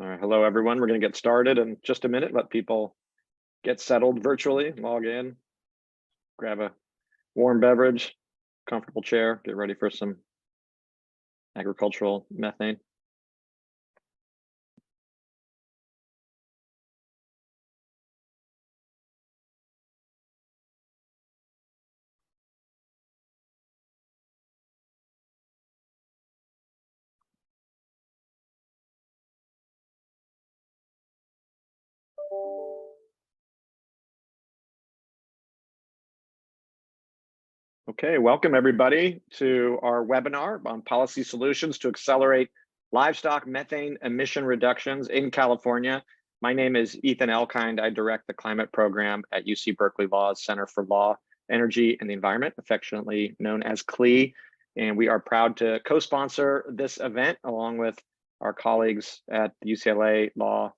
All right, hello everyone. We're going to get started in just a minute. Let people get settled virtually, log in, grab a warm beverage, comfortable chair, get ready for some agricultural methane. Okay, welcome everybody to our webinar on policy solutions to accelerate livestock methane emission reductions in California. My name is Ethan Elkind. I direct the climate program at UC Berkeley Law's Center for Law, Energy, and the Environment, affectionately known as CLE. And we are proud to co-sponsor this event along with our colleagues at the UCLA Law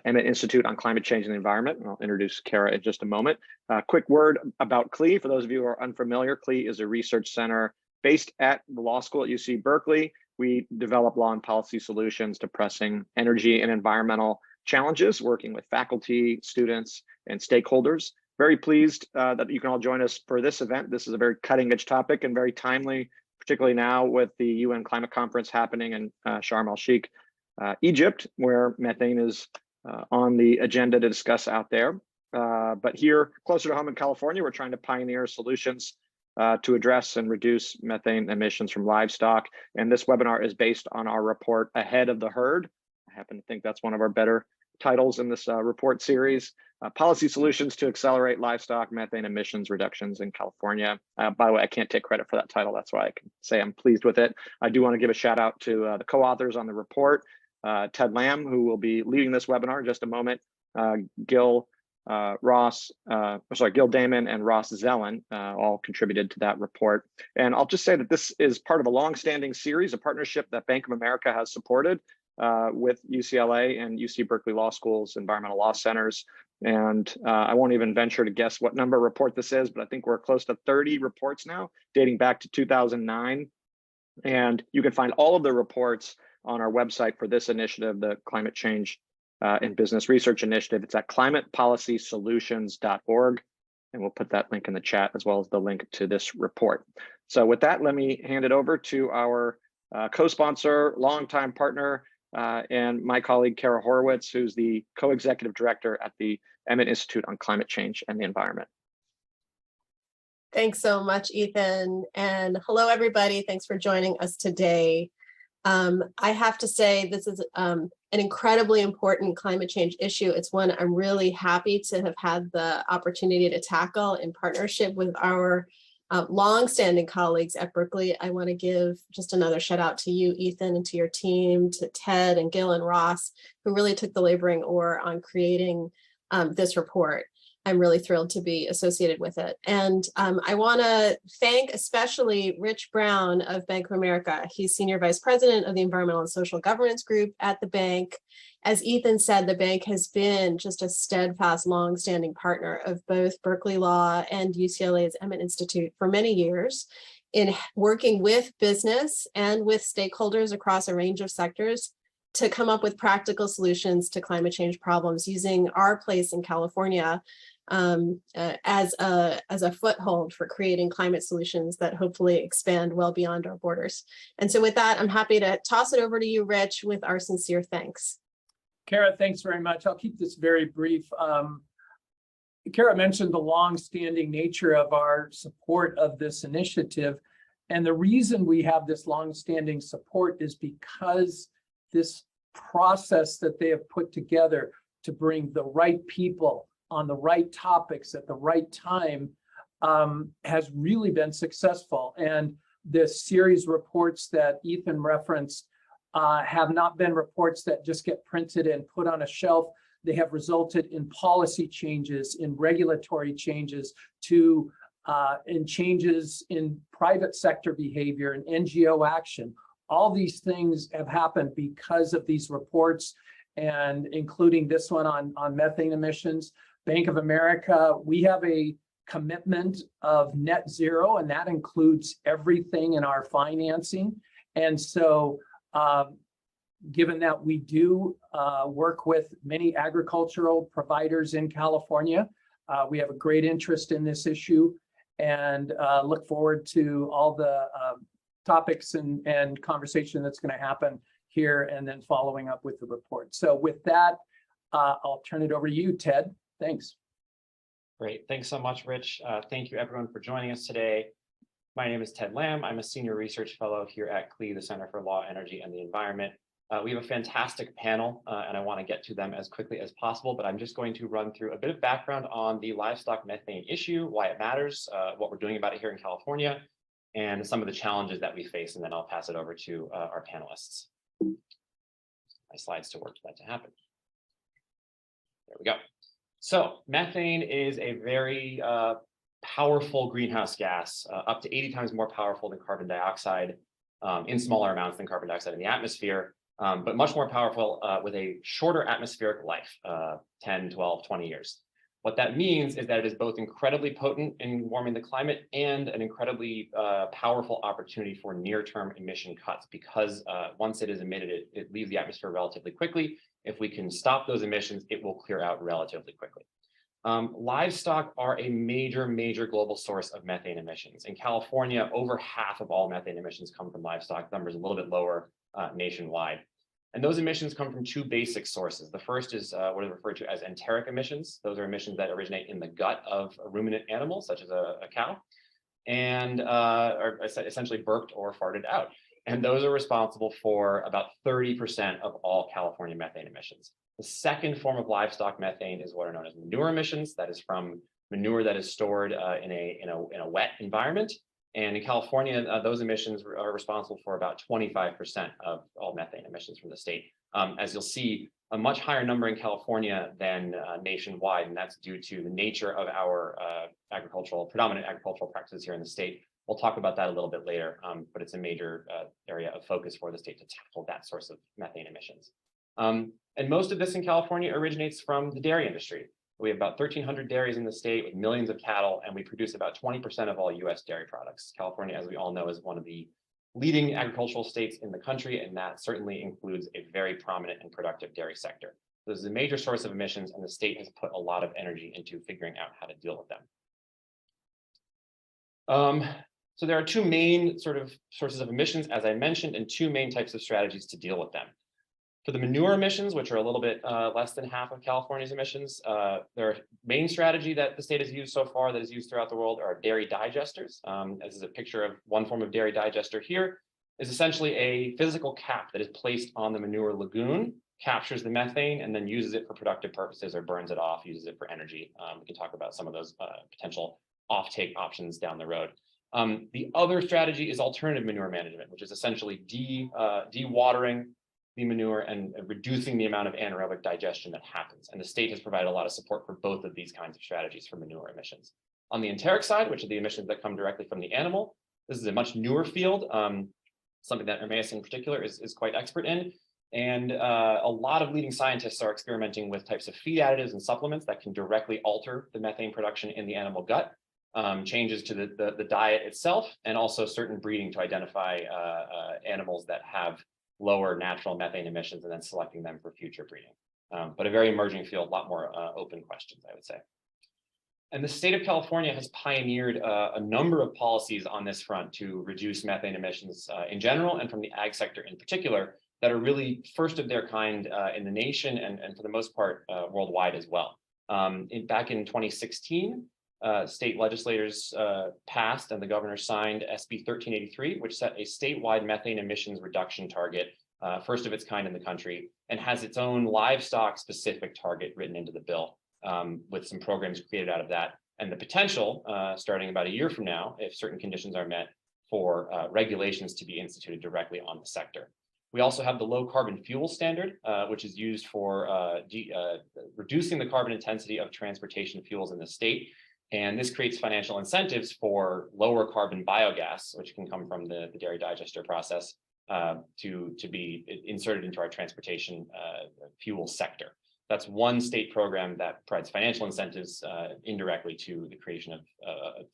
Emmett Institute on Climate Change and the Environment. And I'll introduce Kara in just a moment. Quick word about CLE. For those of you who are unfamiliar, CLE is a research center based at the law school at UC Berkeley. We develop law and policy solutions to pressing energy and environmental challenges, working with faculty, students, and stakeholders. Very pleased that you can all join us for this event. This is a very cutting edge topic and very timely, particularly now with the UN climate conference happening in Sharm el-Sheikh, Egypt, where methane is on the agenda to discuss out there. But here, closer to home in California, we're trying to pioneer solutions to address and reduce methane emissions from livestock. And this webinar is based on our report, Ahead of the Herd. I happen to think that's one of our better titles in this report series. Policy Solutions to Accelerate Livestock Methane Emissions Reductions in California. By the way, I can't take credit for that title. That's why I can say I'm pleased with it. I do want to give a shout out to the co-authors on the report, Ted Lamm, who will be leading this webinar in just a moment, Gil Damon and Ross Zellen all contributed to that report. And I'll just say that this is part of a long-standing series, a partnership that Bank of America has supported with UCLA and UC Berkeley Law School's environmental law centers. And I won't even venture to guess what number report this is, but I think we're close to 30 reports now, dating back to 2009. And you can find all of the reports on our website for this initiative, the Climate Change and Business Research Initiative. It's at climatepolicysolutions.org. And we'll put that link in the chat as well as the link to this report. So with that, let me hand it over to our co-sponsor, longtime partner, and my colleague, Kara Horowitz, who's the co-executive director at the Emmett Institute on Climate Change and the Environment. Thanks so much, Ethan. And hello, everybody. Thanks for joining us today. I have to say this is an incredibly important climate change issue. It's one I'm really happy to have had the opportunity to tackle in partnership with our long-standing colleagues at Berkeley. I want to give just another shout out to you, Ethan, and to your team, to Ted and Gil and Ross, who really took the laboring oar on creating this report. I'm really thrilled to be associated with it. And I want to thank especially Rich Brown of Bank of America. He's Senior Vice President of the Environmental and Social Governance Group at the bank. As Ethan said, the bank has been just a steadfast, long-standing partner of both Berkeley Law and UCLA's Emmett Institute for many years in working with business and with stakeholders across a range of sectors to come up with practical solutions to climate change problems using our place in California as a foothold for creating climate solutions that hopefully expand well beyond our borders. And so with that, I'm happy to toss it over to you, Rich, with our sincere thanks. Kara, thanks very much. I'll keep this very brief. Kara mentioned the long-standing nature of our support of this initiative. And the reason we have this long-standing support is because this process that they have put together to bring the right people on the right topics at the right time has really been successful. And the series reports that Ethan referenced have not been reports that just get printed and put on a shelf. They have resulted in policy changes, in regulatory changes, in changes in private sector behavior and NGO action. All these things have happened because of these reports, and including this one on methane emissions. Bank of America, we have a commitment of net zero, and that includes everything in our financing. And so given that we do work with many agricultural providers in California, we have a great interest in this issue and look forward to all the topics and conversation that's going to happen here and then following up with the report. So with that, I'll turn it over to you, Ted. Thanks. Great. Thanks so much, Rich. Thank you, everyone, for joining us today. My name is Ted Lamm. I'm a senior research fellow here at CLE, the Center for Law, Energy, and the Environment. We have a fantastic panel, and I want to get to them as quickly as possible, but I'm just going to run through a bit of background on the livestock methane issue, why it matters, what we're doing about it here in California, and some of the challenges that we face, and then I'll pass it over to our panelists. My slides to work for that to happen. There we go. So methane is a very powerful greenhouse gas, up to 80 times more powerful than carbon dioxide, in smaller amounts than carbon dioxide in the atmosphere, but much more powerful with a shorter atmospheric life, 10, 12, 20 years. What that means is that it is both incredibly potent in warming the climate and an incredibly powerful opportunity for near-term emission cuts, because once it is emitted, it leaves the atmosphere relatively quickly. If we can stop those emissions, it will clear out relatively quickly. Livestock are a major global source of methane emissions. In California, over half of all methane emissions come from livestock. The number is a little bit lower nationwide. And those emissions come from two basic sources. The first is what is referred to as enteric emissions. Those are emissions that originate in the gut of a ruminant animal, such as a cow, and are essentially burped or farted out. And those are responsible for about 30% of all California methane emissions. The second form of livestock methane is what are known as manure emissions. That is from manure that is stored in a wet environment. And in California, those emissions are responsible for about 25% of all methane emissions from the state. As you'll see, a much higher number in California than nationwide, and that's due to the nature of our predominant agricultural practices here in the state. We'll talk about that a little bit later, but it's a major area of focus for the state to tackle that source of methane emissions. And most of this in California originates from the dairy industry. We have about 1,300 dairies in the state with millions of cattle, and we produce about 20% of all US dairy products. California, as we all know, is one of the leading agricultural states in the country, and that certainly includes a very prominent and productive dairy sector. This is a major source of emissions, and the state has put a lot of energy into figuring out how to deal with them. So there are two main sort of sources of emissions, as I mentioned, and two main types of strategies to deal with them. For the manure emissions, which are a little bit less than half of California's emissions, their main strategy that the state has used so far, that is used throughout the world, are dairy digesters. This is a picture of one form of dairy digester here. Is essentially a physical cap that is placed on the manure lagoon, captures the methane, and then uses it for productive purposes or burns it off, uses it for energy. We can talk about some of those potential offtake options down the road. The other strategy is alternative manure management, which is essentially dewatering the manure and reducing the amount of anaerobic digestion that happens. And the state has provided a lot of support for both of these kinds of strategies for manure emissions. On the enteric side, which are the emissions that come directly from the animal, this is a much newer field, something that Ermias in particular is quite expert in. And a lot of leading scientists are experimenting with types of feed additives and supplements that can directly alter the methane production in the animal gut, changes to the diet itself, and also certain breeding to identify animals that have lower natural methane emissions and then selecting them for future breeding. But a very emerging field, a lot more open questions, I would say. And the state of California has pioneered a number of policies on this front to reduce methane emissions in general and from the ag sector in particular that are really first of their kind in the nation and for the most part worldwide as well. Back in 2016, state legislators passed and the governor signed SB 1383, which set a statewide methane emissions reduction target, first of its kind in the country, and has its own livestock specific target written into the bill with some programs created out of that. And the potential, starting about a year from now, if certain conditions are met, for regulations to be instituted directly on the sector. We also have the low carbon fuel standard, which is used for reducing the carbon intensity of transportation fuels in the state. And this creates financial incentives for lower carbon biogas, which can come from the dairy digester process, to be inserted into our transportation fuel sector. That's one state program that provides financial incentives indirectly to the creation of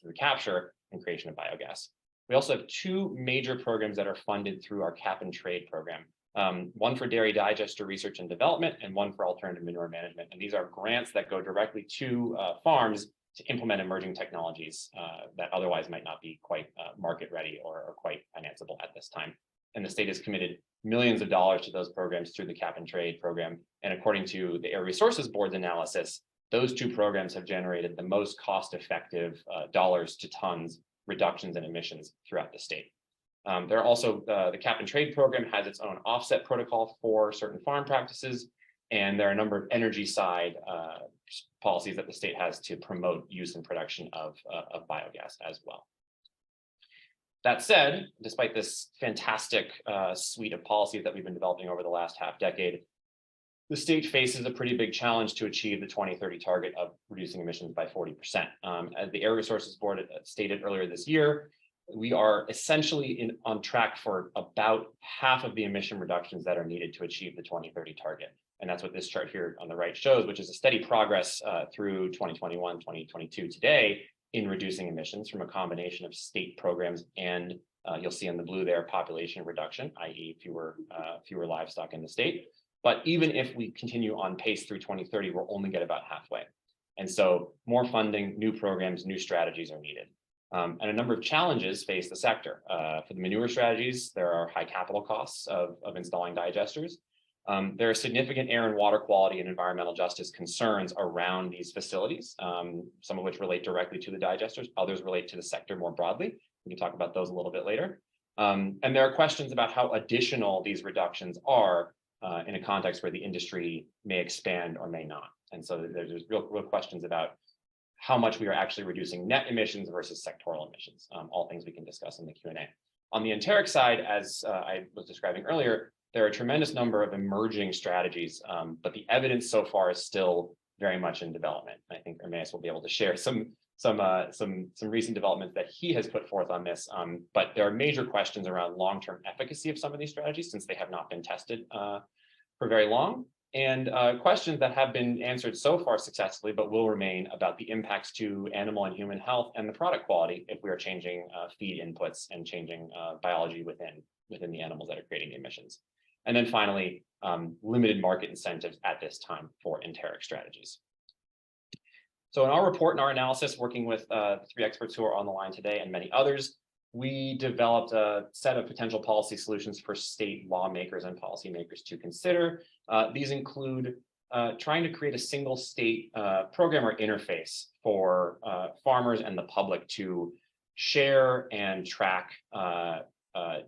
the capture and creation of biogas. We also have two major programs that are funded through our cap and trade program. one for dairy digester research and development, and one for alternative manure management. And these are grants that go directly to farms to implement emerging technologies that otherwise might not be quite market ready or quite financeable at this time. And the state has committed millions of dollars to those programs through the cap and trade program. And according to the Air Resources Board's analysis, those two programs have generated the most cost-effective dollars to tons reductions in emissions throughout the state. There are also the cap and trade program has its own offset protocol for certain farm practices, and there are a number of energy side policies that the state has to promote use and production of biogas as well. That said, despite this fantastic suite of policies that we've been developing over the last half decade, the state faces a pretty big challenge to achieve the 2030 target of reducing emissions by 40%. As the Air Resources Board stated earlier this year, we are essentially on track for about half of the emission reductions that are needed to achieve the 2030 target. And that's what this chart here on the right shows, which is a steady progress through 2021, 2022 today in reducing emissions from a combination of state programs and you'll see in the blue there population reduction, i.e. fewer livestock in the state. But even if we continue on pace through 2030, we'll only get about halfway. And so more funding, new programs, new strategies are needed. And a number of challenges face the sector. For the manure strategies, there are high capital costs of installing digesters. There are significant air and water quality and environmental justice concerns around these facilities, some of which relate directly to the digesters, others relate to the sector more broadly. We can talk about those a little bit later. And there are questions about how additional these reductions are in a context where the industry may expand or may not. And so there's real questions about how much we are actually reducing net emissions versus sectoral emissions, all things we can discuss in the Q&A. On the enteric side, as I was describing earlier, there are a tremendous number of emerging strategies, but the evidence so far is still very much in development. I think Ermias will be able to share some recent developments that he has put forth on this, but there are major questions around long-term efficacy of some of these strategies since they have not been tested for very long, and questions that have been answered so far successfully, but will remain about the impacts to animal and human health and the product quality if we are changing feed inputs and changing biology within the animals that are creating the emissions. And then finally, limited market incentives at this time for enteric strategies. So in our report and our analysis, working with three experts who are on the line today and many others, we developed a set of potential policy solutions for state lawmakers and policymakers to consider. These include trying to create a single state program or interface for farmers and the public to share and track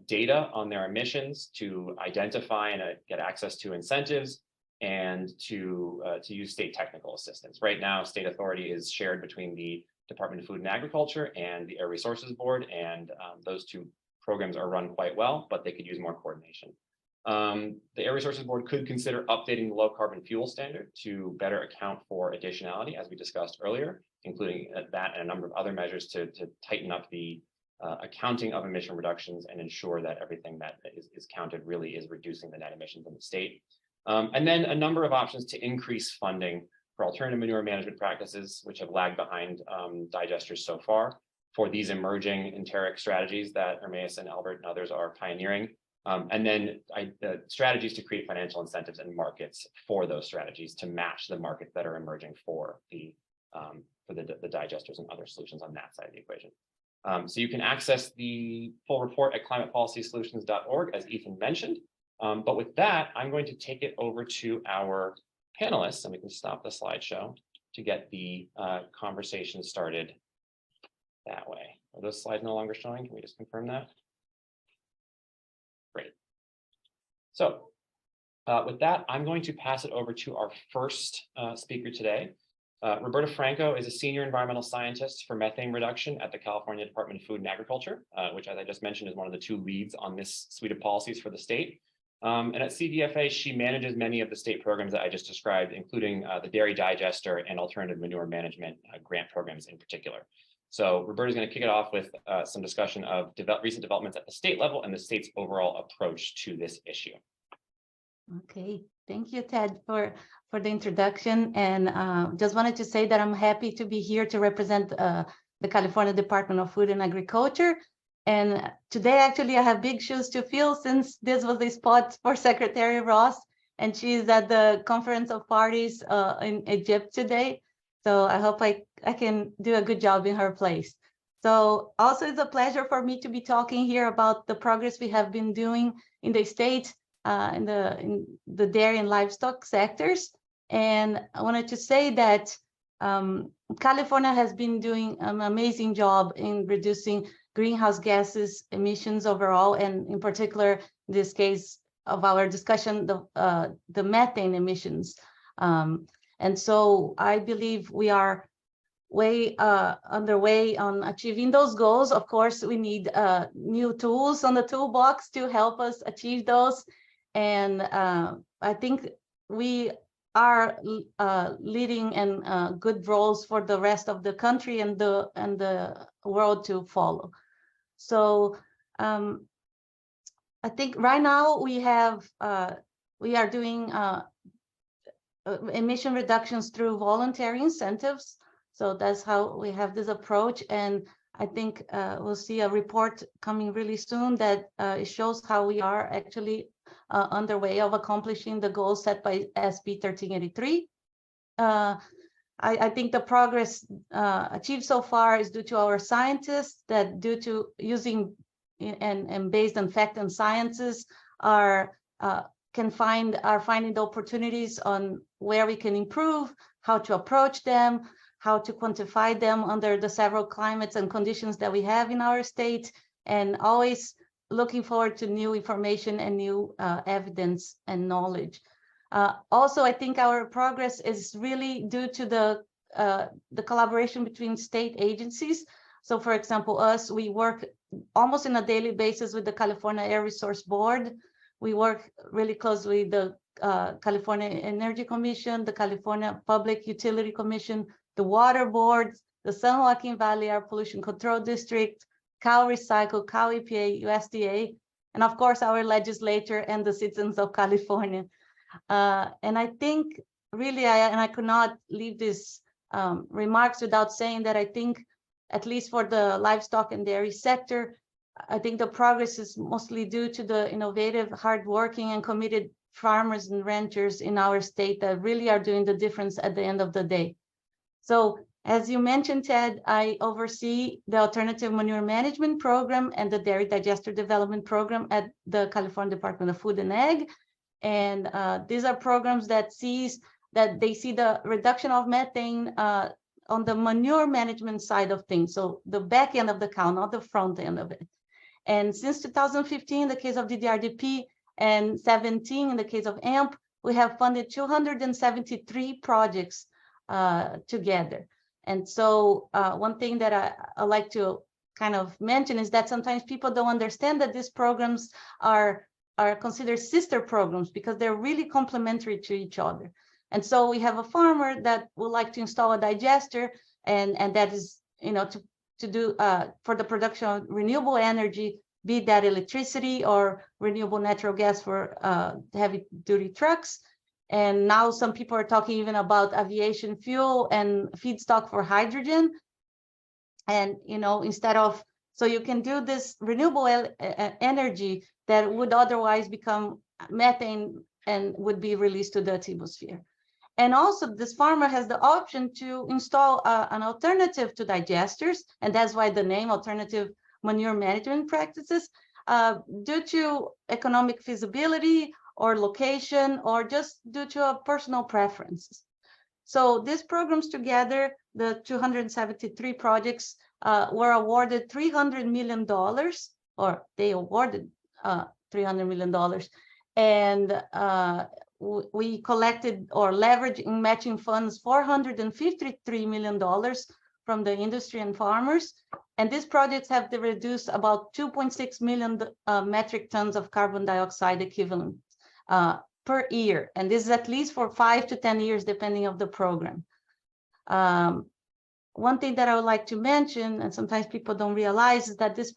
data on their emissions, to identify and get access to incentives, and to use state technical assistance. Right now, state authority is shared between the Department of Food and Agriculture and the Air Resources Board, and those two programs are run quite well, but they could use more coordination. The Air Resources Board could consider updating the low carbon fuel standard to better account for additionality, as we discussed earlier, including that and a number of other measures to tighten up the accounting of emission reductions and ensure that everything that is counted really is reducing the net emissions in the state. And then a number of options to increase funding for alternative manure management practices, which have lagged behind digesters so far, for these emerging enteric strategies that Ermias and Albert and others are pioneering. And then strategies to create financial incentives and markets for those strategies to match the markets that are emerging for the digesters and other solutions on that side of the equation. So you can access the full report at climatepolicysolutions.org, as Ethan mentioned. But with that, I'm going to take it over to our panelists, and we can stop the slideshow to get the conversation started that way. Are those slides no longer showing? Can we just confirm that? Great. So with that, I'm going to pass it over to our first speaker today. Roberta Franco is a senior environmental scientist for methane reduction at the California Department of Food and Agriculture, which, as I just mentioned, is one of the two leads on this suite of policies for the state. And at CDFA, she manages many of the state programs that I just described, including the dairy digester and alternative manure management grant programs in particular. So Roberta is going to kick it off with some discussion of recent developments at the state level and the state's overall approach to this issue. Okay, thank you, Ted, for the introduction. And just wanted to say that I'm happy to be here to represent the California Department of Food and Agriculture. And today, actually, I have big shoes to fill since this was the spot for Secretary Ross, and she's at the Conference of Parties in Egypt today. So I hope I can do a good job in her place. So also it's a pleasure for me to be talking here about the progress we have been doing in the state, in the dairy and livestock sectors. And I wanted to say that California has been doing an amazing job in reducing greenhouse gases emissions overall, and in particular, in this case of our discussion, the methane emissions. And so I believe we are way underway on achieving those goals. Of course, we need new tools on the toolbox to help us achieve those. And I think we are leading and good roles for the rest of the country and the world to follow. So I think right now we are doing emission reductions through voluntary incentives. So that's how we have this approach. And I think we'll see a report coming really soon that it shows how we are actually underway of accomplishing the goals set by SB 1383. I think the progress achieved so far is due to our scientists, that due to using and based on fact and sciences are finding the opportunities on where we can improve, how to approach them, how to quantify them under the several climates and conditions that we have in our state, and always looking forward to new information and new evidence and knowledge. Also, I think our progress is really due to the collaboration between state agencies. So for example, we work almost on a daily basis with the California Air Resource Board. We work really closely with the California Energy Commission, the California Public Utility Commission, the Water Board, the San Joaquin Valley Air Pollution Control District, Cal Recycle, Cal EPA, USDA, and of course our legislature and the citizens of California. And I think really, I could not leave these remarks without saying that I think, at least for the livestock and dairy sector, I think the progress is mostly due to the innovative, hardworking, and committed farmers and ranchers in our state that really are doing the difference at the end of the day. So, as you mentioned, Ted, I oversee the Alternative Manure Management Program and the Dairy Digester Development Program at the California Department of Food and Ag. And these are programs that see the reduction of methane on the manure management side of things. So the back end of the cow, not the front end of it. And since 2015, in the case of DDRDP, and 17 in the case of AMP, we have funded 273 projects together. And so one thing that I like to kind of mention is that sometimes people don't understand that these programs are considered sister programs because they're really complementary to each other. And so we have a farmer that would like to install a digester, and that is, to do for the production of renewable energy, be that electricity or renewable natural gas for heavy duty trucks. And now some people are talking even about aviation fuel and feedstock for hydrogen. And, so you can do this renewable energy that would otherwise become methane and would be released to the atmosphere. And also this farmer has the option to install an alternative to digesters. And that's why the name Alternative Manure Management Practices, due to economic feasibility or location, or just due to personal preferences. So these programs together, the 273 projects were awarded $300 million, or they awarded $300 million. And we collected or leveraged in matching funds $453 million from the industry and farmers. And these projects have reduced about 2.6 million metric tons of carbon dioxide equivalent per year. And this is at least for 5 to 10 years, depending on the program. One thing that I would like to mention, and sometimes people don't realize, is that these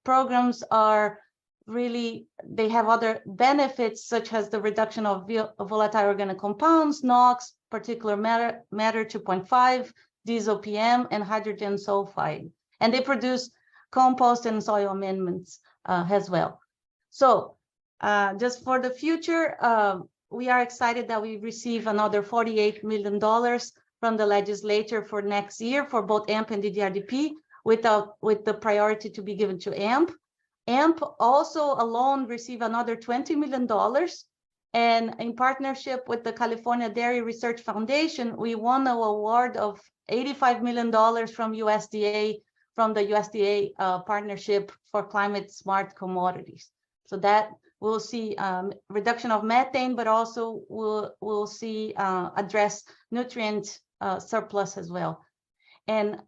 programs are really, they have other benefits, such as the reduction of volatile organic compounds, NOx, particulate matter 2.5, diesel PM, and hydrogen sulfide. And they produce compost and soil amendments as well. So just for the future, we are excited that we receive another $48 million from the legislature for next year for both AMP and DDRDP, with the priority to be given to AMP. AMP also alone received another $20 million. And in partnership with the California Dairy Research Foundation, we won an award of $85 million from USDA, from the USDA partnership for climate smart commodities. So that we'll see reduction of methane, but also we'll see address nutrient surplus as well. And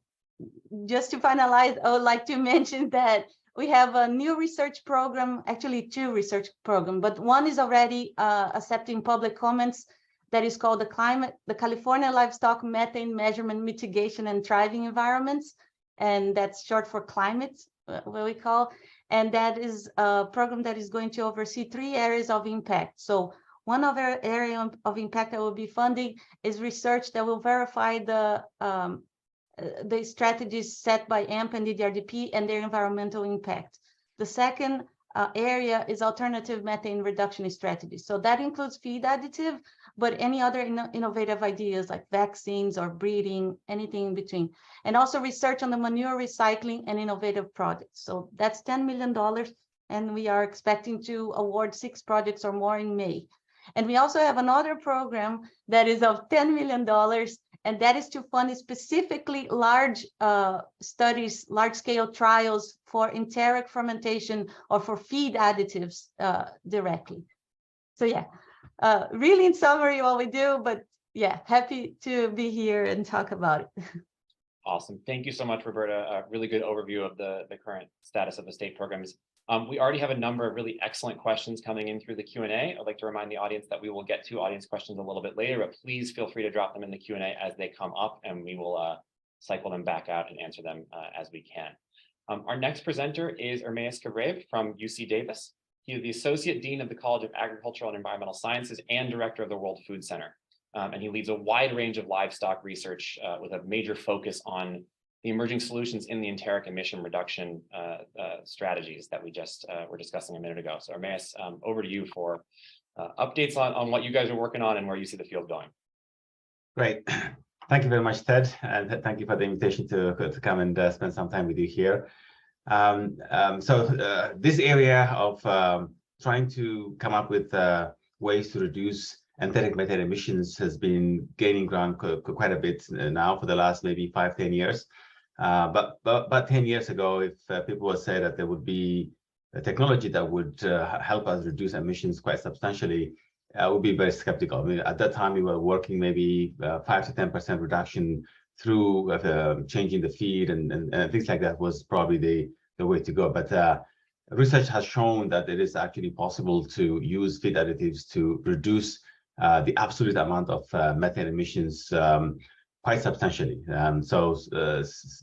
just to finalize, I would like to mention that we have a new research program, actually 2 research programs, but one is already accepting public comments that is called the California Livestock Methane Measurement Mitigation and Thriving Environments. And that's short for climate, what we call. And that is a program that is going to oversee 3 areas of impact. So one of our area of impact that will be funding is research that will verify the strategies set by AMP and DDRDP and their environmental impact. The second area is alternative methane reduction strategies. So that includes feed additive, but any other innovative ideas like vaccines or breeding, anything in between. And also research on the manure recycling and innovative projects. So that's $10 million, and we are expecting to award 6 projects or more in May. And we also have another program that is of $10 million, and that is to fund specifically large studies, large-scale trials for enteric fermentation or for feed additives directly. So yeah, really in summary what we do, but yeah, happy to be here and talk about it. Awesome. Thank you so much, Roberta. A really good overview of the current status of the state programs. We already have a number of really excellent questions coming in through the Q&A. I'd like to remind the audience that we will get to audience questions a little bit later, but please feel free to drop them in the Q&A as they come up, and we will cycle them back out and answer them as we can. Our next presenter is Ermias Kebreab from UC Davis. He is the Associate Dean of the College of Agricultural and Environmental Sciences and Director of the World Food Center. And he leads a wide range of livestock research with a major focus on the emerging solutions in the enteric emission reduction strategies that we just were discussing a minute ago. So Ermias, over to you for updates on what you guys are working on and where you see the field going. Great. Thank you very much, Ted, and thank you for the invitation to come and spend some time with you here. This area of trying to come up with ways to reduce enteric methane emissions has been gaining ground quite a bit now for the last maybe 5-10 years. But about 10 years ago, if people would say that there would be a technology that would help us reduce emissions quite substantially, I would be very skeptical. I mean, at that time, we were working maybe 5 to 10% reduction through changing the feed and things like that was probably the way to go. But research has shown that it is actually possible to use feed additives to reduce the absolute amount of methane emissions quite substantially. So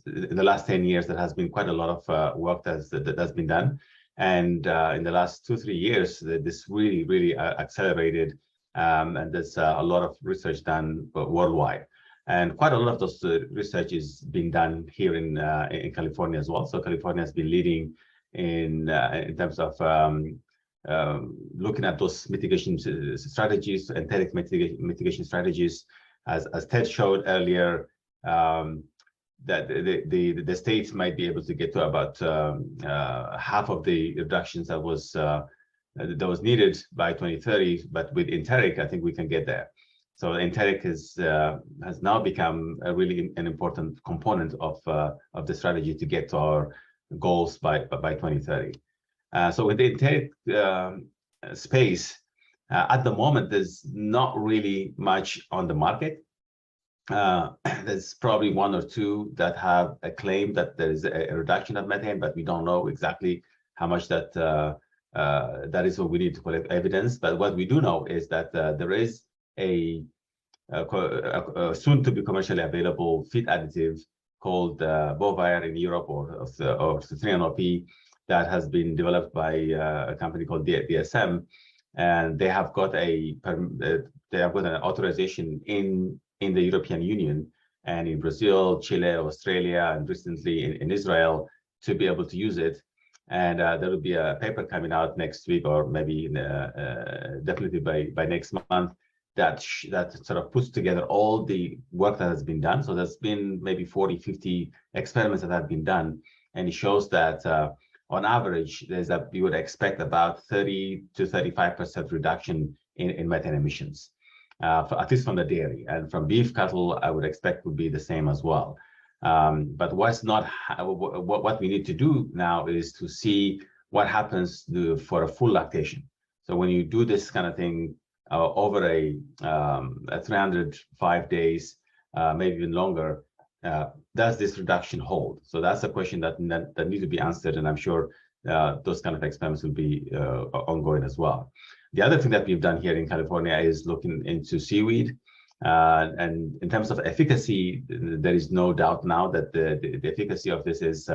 in the last 10 years, there has been quite a lot of work that's been done. And in the last 2-3 years, this really accelerated. And there's a lot of research done worldwide. And quite a lot of those research is being done here in California as well. So California has been leading in terms of looking at those mitigation strategies, enteric mitigation strategies. As Ted showed earlier, that the states might be able to get to about half of the reductions that was needed by 2030. But with enteric, I think we can get there. So enteric has now become an important component of the strategy to get to our goals by 2030. So with the enteric space, at the moment, there's not really much on the market. There's probably 1 or 2 that have a claim that there is a reduction of methane, but we don't know exactly how much that is what we need to collect evidence. But what we do know is that there is a soon to be commercially available feed additive called Bovire in Europe or 3NOP that has been developed by a company called DSM, and they have got an authorization in the European Union and in Brazil, Chile, Australia, and recently in Israel. to be able to use it. And there will be a paper coming out next week, or maybe definitely by next month, that sort of puts together all the work that has been done. So there's been maybe 40, 50 experiments that have been done, and it shows that on average, we would expect about 30 to 35% reduction in methane emissions, at least from the dairy. And from beef cattle, I would expect would be the same as well. But what we need to do now is to see what happens for a full lactation. So when you do this kind of thing over a 305 days, maybe even longer, does this reduction hold? So that's a question that needs to be answered, and I'm sure those kind of experiments will be ongoing as well. The other thing that we've done here in California is looking into seaweed. And in terms of efficacy, there is no doubt now that the efficacy of this is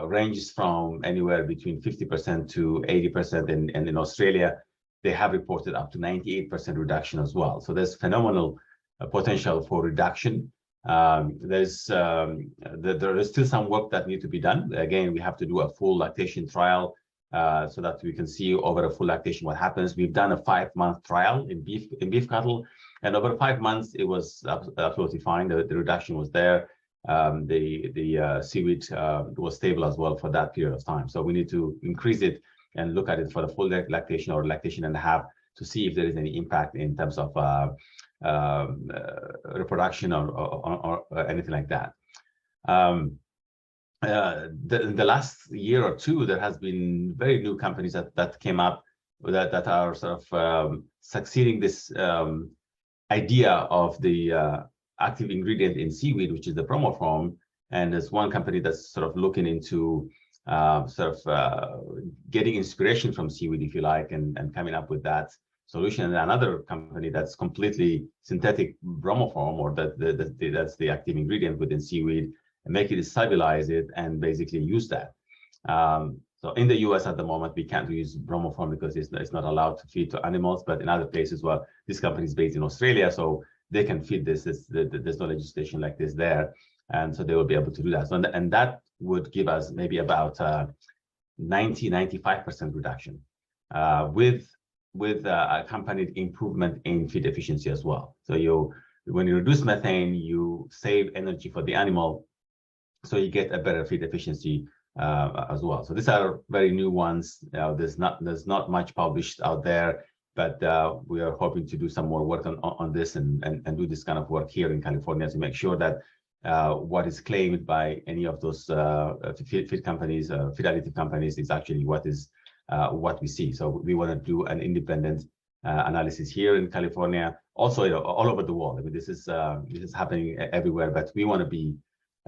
ranges from anywhere between 50% to 80%. And in Australia, they have reported up to 98% reduction as well. So there's phenomenal potential for reduction. There is still some work that needs to be done. Again, we have to do a full lactation trial so that we can see over a full lactation what happens. We've done a 5-month trial in beef cattle, and over 5 months it was absolutely fine. The reduction was there. The seaweed was stable as well for that period of time. So we need to increase it and look at it for the full lactation or lactation and a half to see if there is any impact in terms of reproduction or anything like that. The last year or two, there has been very new companies that came up that are sort of succeeding this idea of the active ingredient in seaweed, which is the bromoform. And there's one company that's sort of looking into getting inspiration from seaweed, if you like, and coming up with that solution. And another company that's completely synthetic bromoform, or that's the active ingredient within seaweed, and make it stabilize it and basically use that. So in the US at the moment, we can't use bromoform because it's not allowed to feed to animals, but in other places, well, this company is based in Australia, so they can feed this. There's no legislation like this there. And so they will be able to do that. So, and that would give us maybe about 90-95% reduction with accompanied improvement in feed efficiency as well. So when you reduce methane, you save energy for the animal, so you get a better feed efficiency as well. So these are very new ones. There's not much published out there, but we are hoping to do some more work on this and do this kind of work here in California to make sure that what is claimed by any of those feed companies, feed additive companies, is actually what we see. So we want to do an independent analysis here in California, also all over the world. I mean, this is happening everywhere, but we want to be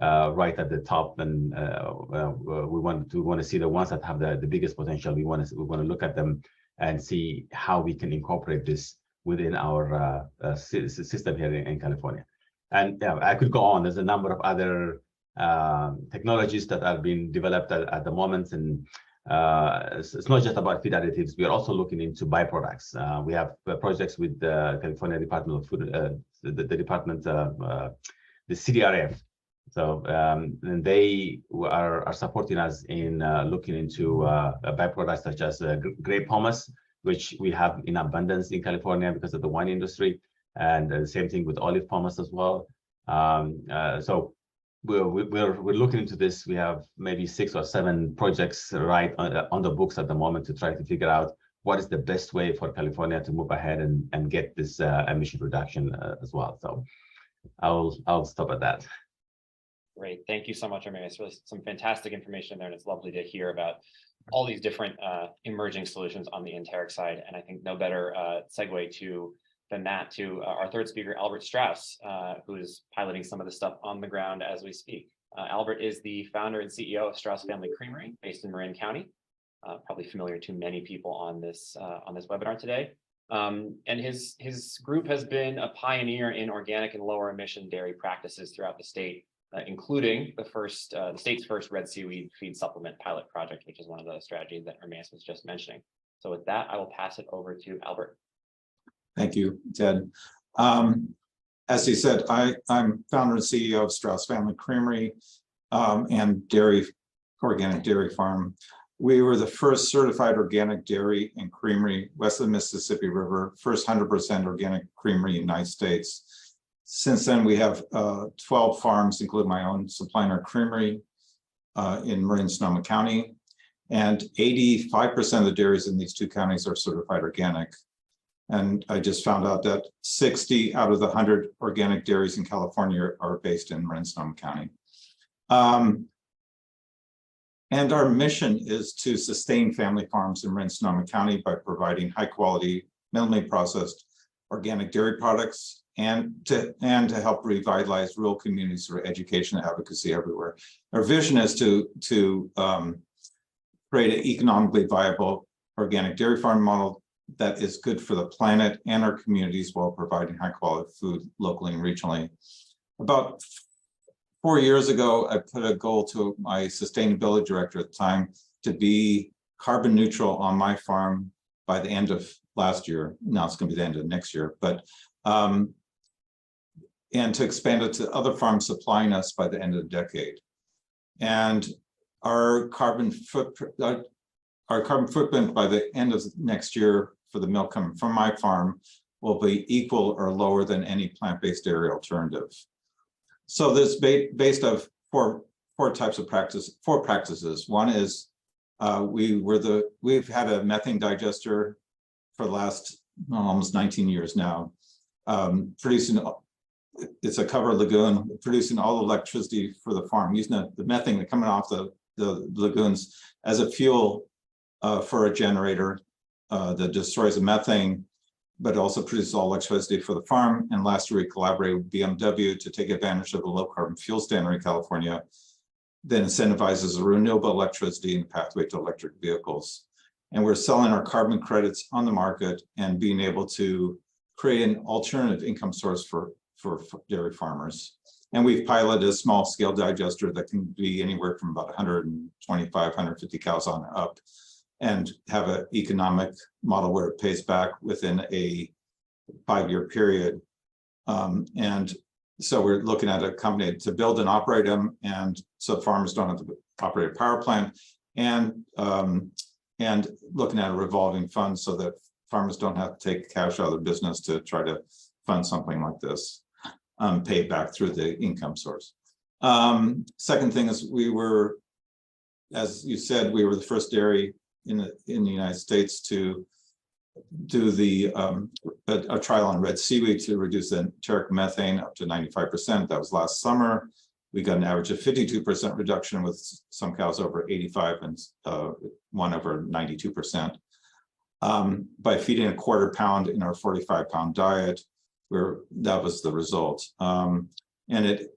right at the top, and we want to see the ones that have the biggest potential. We want to look at them and see how we can incorporate this within our system here in California. And yeah, I could go on. There's a number of other technologies that are being developed at the moment, and it's not just about feed additives. We are also looking into byproducts. We have projects with the California Department of Food, the CDRF. So and they are supporting us in looking into byproducts such as grape hummus, which we have in abundance in California because of the wine industry, and the same thing with olive hummus as well. So we're looking into this. We have maybe 6 or 7 projects right on the books at the moment to try to figure out what is the best way for California to move ahead and get this emission reduction as well. So I'll stop at that. Great. Thank you so much, Ermias. Really some fantastic information there, and it's lovely to hear about all these different emerging solutions on the enteric side. And I think no better segue than that to our third speaker, Albert Straus, who is piloting some of the stuff on the ground as we speak. Albert is the founder and CEO of Straus Family Creamery, based in Marin County. Probably familiar to many people on this webinar today. And his group has been a pioneer in organic and lower emission dairy practices throughout the state, including the state's first red seaweed feed supplement pilot project, which is one of the strategies that Ermias was just mentioning. So with that, I will pass it over to Albert. Thank you, Ted. As he said, I'm founder and CEO of Straus Family Creamery and dairy organic dairy farm. We were the first certified organic dairy and creamery west of the Mississippi River, first 100% organic creamery in the United States. Since then, we have 12 farms, including my own, supplying our creamery in Marin Sonoma County. And 85% of the dairies in these two counties are certified organic. And I just found out that 60 out of the 100 organic dairies in California are based in Marin Sonoma County. And our mission is to sustain family farms in Marin Sonoma County by providing high quality, minimally processed organic dairy products and to help revitalize rural communities through education and advocacy everywhere. Our vision is to create an economically viable organic dairy farm model that is good for the planet and our communities while providing high quality food locally and regionally. About 4 years ago, I put a goal to my sustainability director at the time to be carbon neutral on my farm by the end of last year. Now it's going to be the end of next year, but and to expand it to other farms supplying us by the end of the decade. And our carbon footprint by the end of next year for the milk coming from my farm will be equal or lower than any plant-based dairy alternative. So this based of four types of four practices. One is we've had a methane digester for the last almost 19 years now, producing. It's a covered lagoon, producing all the electricity for the farm, using the methane coming off the lagoons as a fuel for a generator that destroys the methane, but also produces all electricity for the farm. And last year, we collaborated with BMW to take advantage of the low carbon fuel standard in California that incentivizes renewable electricity and pathway to electric vehicles. And we're selling our carbon credits on the market and being able to create an alternative income source for dairy farmers. And we've piloted a small scale digester that can be anywhere from about 125, 150 cows on up, and have an economic model where it pays back within a 5-year period. And so we're looking at a company to build and operate them, and so farmers don't have to operate a power plant, and looking at a revolving fund so that farmers don't have to take cash out of their business to try to fund something like this, pay it back through the income source. Second thing is we were, as you said, we were the first dairy in the United States to do a trial on red seaweed to reduce the enteric methane up to 95%. That was last summer. We got an average of 52% reduction with some cows over 85 and one over 92%. By feeding a 1/4 pound in our 45-pound diet, that was the result. And it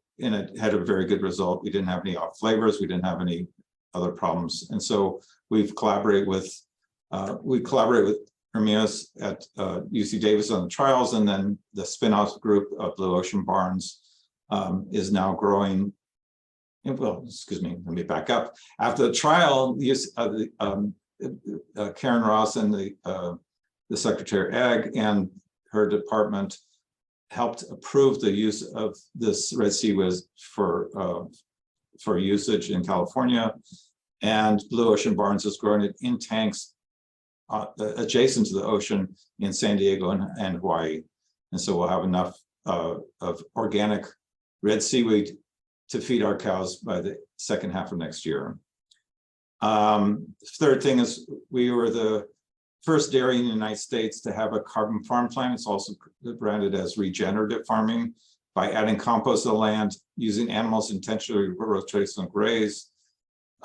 had a very good result. We didn't have any off flavors. We didn't have any other problems. And so we've collaborated with Ermias at UC Davis on the trials, and then the spin-off group of Blue Ocean Barns is now growing. Well, excuse me, let me back up. After the trial, Karen Ross and the Secretary of Ag and her department helped approve the use of this red seaweed for usage in California, and Blue Ocean Barns is growing it in tanks adjacent to the ocean in San Diego and Hawaii. And so we'll have enough of organic red seaweed to feed our cows by the second half of next year. Third thing is we were the first dairy in the United States to have a carbon farm plan. It's also branded as regenerative farming by adding compost to the land, using animals intentionally rotate and graze.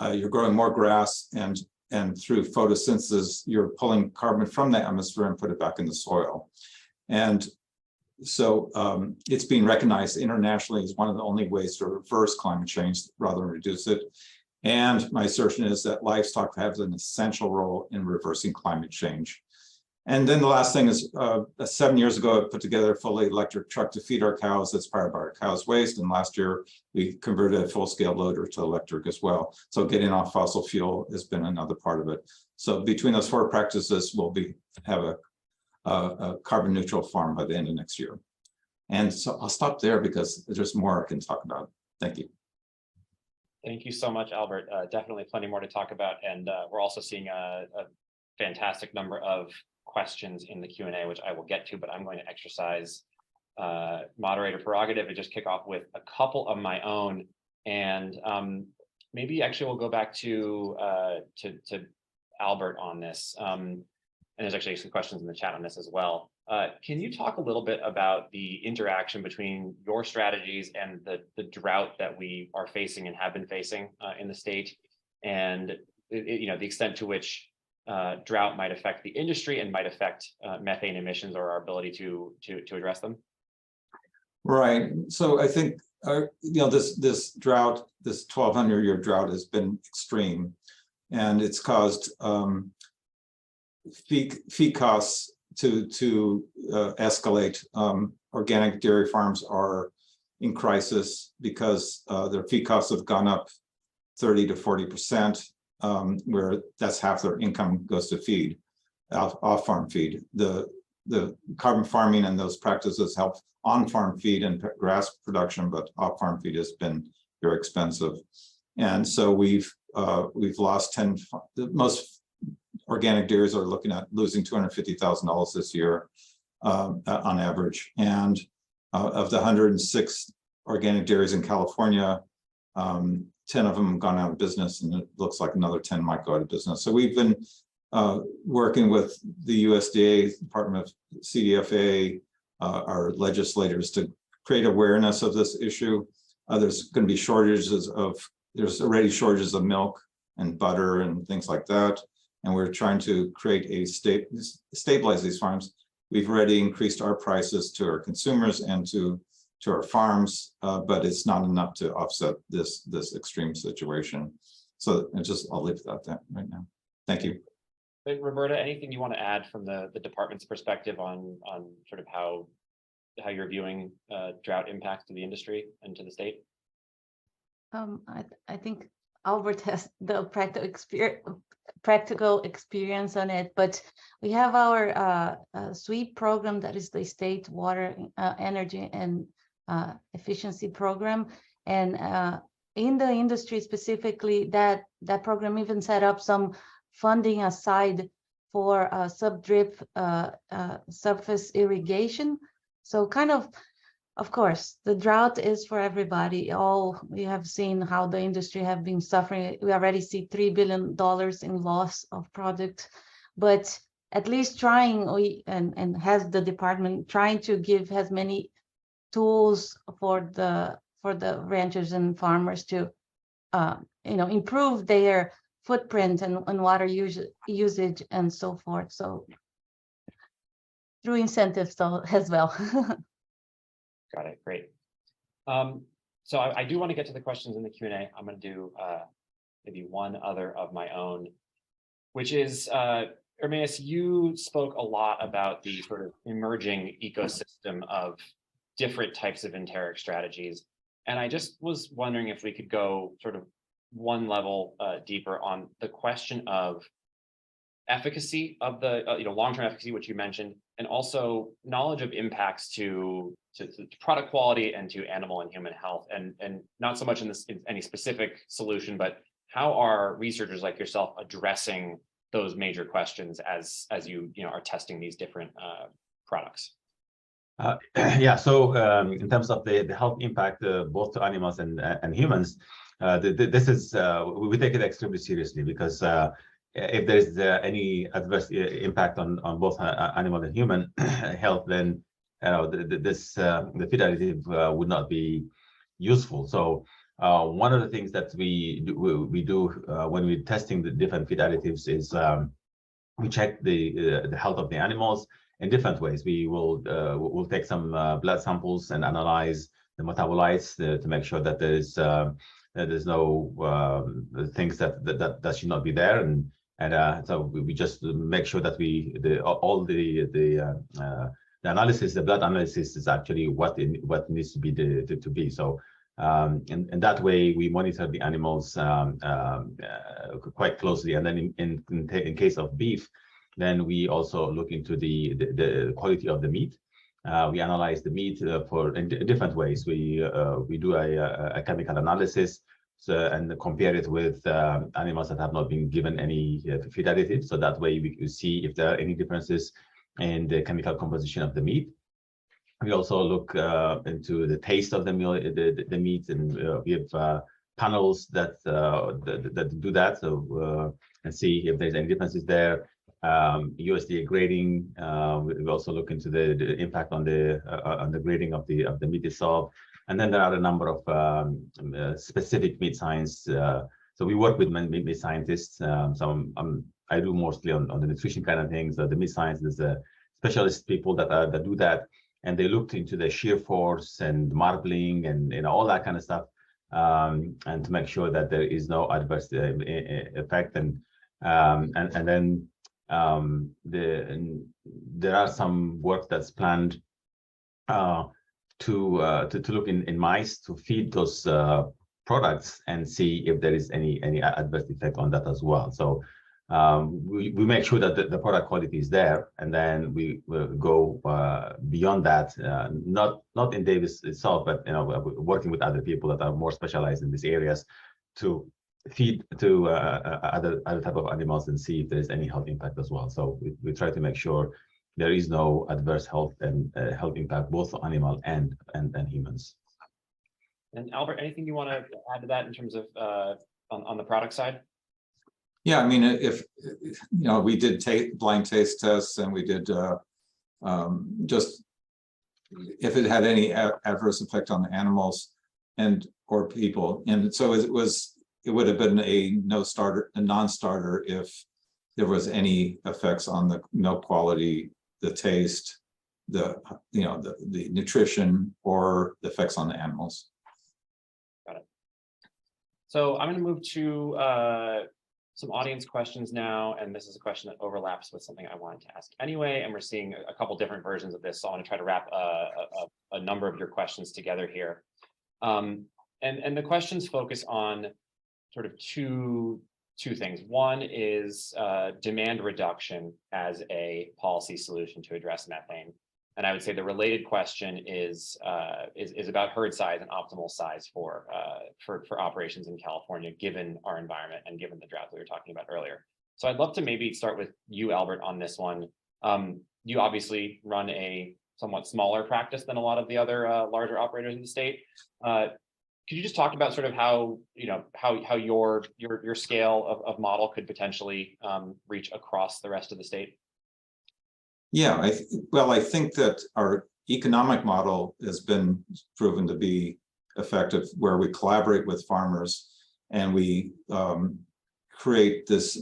You're growing more grass, and through photosynthesis, you're pulling carbon from the atmosphere and put it back in the soil. And so it's being recognized internationally as one of the only ways to reverse climate change rather than reduce it. And my assertion is that livestock has an essential role in reversing climate change. And then the last thing is 7 years ago, I put together a fully electric truck to feed our cows that's powered by our cows' waste. And last year, we converted a full-scale loader to electric as well. So getting off fossil fuel has been another part of it. So between those four practices, we'll have a carbon neutral farm by the end of next year. And so I'll stop there because there's more I can talk about. Thank you. Thank you so much, Albert. Definitely plenty more to talk about. And we're also seeing a fantastic number of questions in the Q&A, which I will get to, but I'm going to exercise moderator prerogative and just kick off with a couple of my own. And maybe actually we'll go back to Albert on this. And there's actually some questions in the chat on this as well. Can you talk a little bit about the interaction between your strategies and the drought that we are facing and have been facing in the state, and the extent to which drought might affect the industry and might affect methane emissions or our ability to address them? Right. So I think this drought, this 1,200-year drought, has been extreme, and it's caused feed costs to escalate. Organic dairy farms are in crisis because their feed costs have gone up 30 to 40%, where that's half their income goes to feed, off-farm feed. The carbon farming and those practices help on-farm feed and grass production, but off-farm feed has been very expensive. And so we've lost most organic dairies are looking at losing $250,000 this year on average. And of the 106 organic dairies in California, 10 of them have gone out of business, and it looks like another 10 might go out of business. So we've been working with the USDA, Department of CDFA, our legislators, to create awareness of this issue. There's going to be there's already shortages of milk and butter and things like that. And we're trying to create stabilize these farms. We've already increased our prices to our consumers and to our farms, but it's not enough to offset this extreme situation. So I'll leave it at that right now. Thank you. Roberta, anything you want to add from the department's perspective on sort of how you're viewing drought impacts to the industry and to the state? I think Albert has the practical experience on it, but we have our SWEEP program, that is the State Water, Energy and Efficiency Program. And in the industry specifically, that program even set up some funding aside for sub-drip surface irrigation. So kind of course, the drought is for everybody. We have seen how the industry have been suffering. We already see $3 billion in loss of product, but at least trying, and has the department trying to give as many tools for the ranchers and farmers to improve their footprint and water usage and so forth. So through incentives as well. Got it. Great. So I do want to get to the questions in the Q&A. I'm going to do maybe one other of my own, which is, Ermias, you spoke a lot about the sort of emerging ecosystem of different types of enteric strategies. And I just was wondering if we could go sort of one level deeper on the question of efficacy of the long-term efficacy, which you mentioned, and also knowledge of impacts to product quality and to animal and human health, and not so much in any specific solution, but how are researchers like yourself addressing those major questions as you are testing these different products? Yeah, so in terms of the health impact both to animals and humans, this is we take it extremely seriously, because if there's any adverse impact on both animal and human health, then the feed additive would not be useful. So one of the things that we do when we're testing the different feed additives is we check the health of the animals in different ways. We'll take some blood samples and analyze the metabolites to make sure that there's no things that should not be there, and so we just make sure that all the analysis, the blood analysis, is actually what needs to be to be. So and that way we monitor the animals quite closely, and then in case of beef, then we also look into the quality of the meat. We analyze the meat in different ways. We do a chemical analysis and compare it with animals that have not been given any feed additive. So that way we can see if there are any differences in the chemical composition of the meat. We also look into the taste of the meat, and we have panels that do that, so and see if there's any differences there. USDA grading. We also look into the impact on the grading of the meat itself, and then there are a number of specific meat science. So we work with meat scientists. So I do mostly on the nutrition kind of things. The meat science is specialist people that do that. And they looked into the shear force and marbling and all that kind of stuff, and to make sure that there is no adverse effect. And then there are some work that's planned to look in mice to feed those products and see if there is any adverse effect on that as well. So we make sure that the product quality is there, and then we will go beyond that, not in Davis itself, but working with other people that are more specialized in these areas to feed to other type of animals and see if there is any health impact as well. So we try to make sure there is no adverse health and health impact both for animal and humans. And Albert, anything you want to add to that in terms of on the product side? Yeah, I mean, if we did blind taste tests, and we did just if it had any adverse effect on the animals or people, and so it would have been a non-starter if there was any effects on the milk quality, the taste, the nutrition, or the effects on the animals. Got it. So I'm going to move to some audience questions now, and this is a question that overlaps with something I wanted to ask anyway, and we're seeing a couple different versions of this, so I want to try to wrap a number of your questions together here. And the questions focus on sort of two things. One is demand reduction as a policy solution to address methane. And I would say the related question is about herd size and optimal size for operations in California, given our environment and given the drought that we were talking about earlier. So I'd love to maybe start with you, Albert, on this one. You obviously run a somewhat smaller practice than a lot of the other larger operators in the state. Could you just talk about sort of how your scale of model could potentially reach across the rest of the state? Yeah, I think that our economic model has been proven to be effective, where we collaborate with farmers and we create this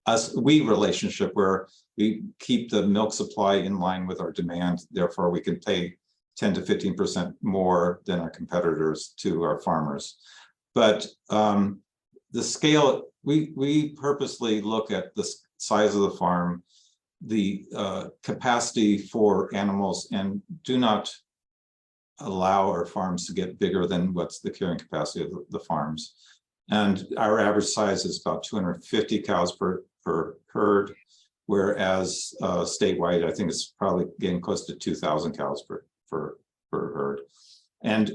us-we relationship where we keep the milk supply in line with our demand. Therefore, we can pay 10 to 15% more than our competitors to our farmers. But the scale, we purposely look at the size of the farm, the capacity for animals, and do not allow our farms to get bigger than what's the carrying capacity of the farms. And our average size is about 250 cows per herd, whereas statewide, I think it's probably getting close to 2,000 cows per herd. And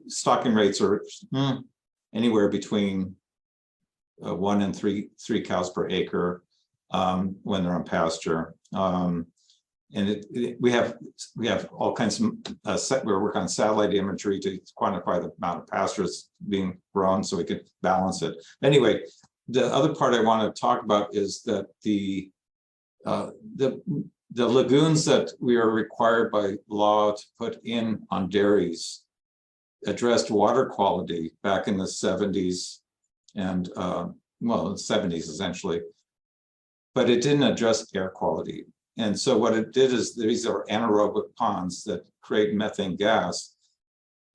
stocking rates are anywhere between 1 and 3 cows per acre when they're on pasture. And we have all kinds of we work on satellite imagery to quantify the amount of pastures being grown so we can balance it. Anyway, the other part I want to talk about is that the lagoons that we are required by law to put in on dairies addressed water quality back in the 70s and the 70s essentially, but it didn't address air quality. And so what it did is these are anaerobic ponds that create methane gas.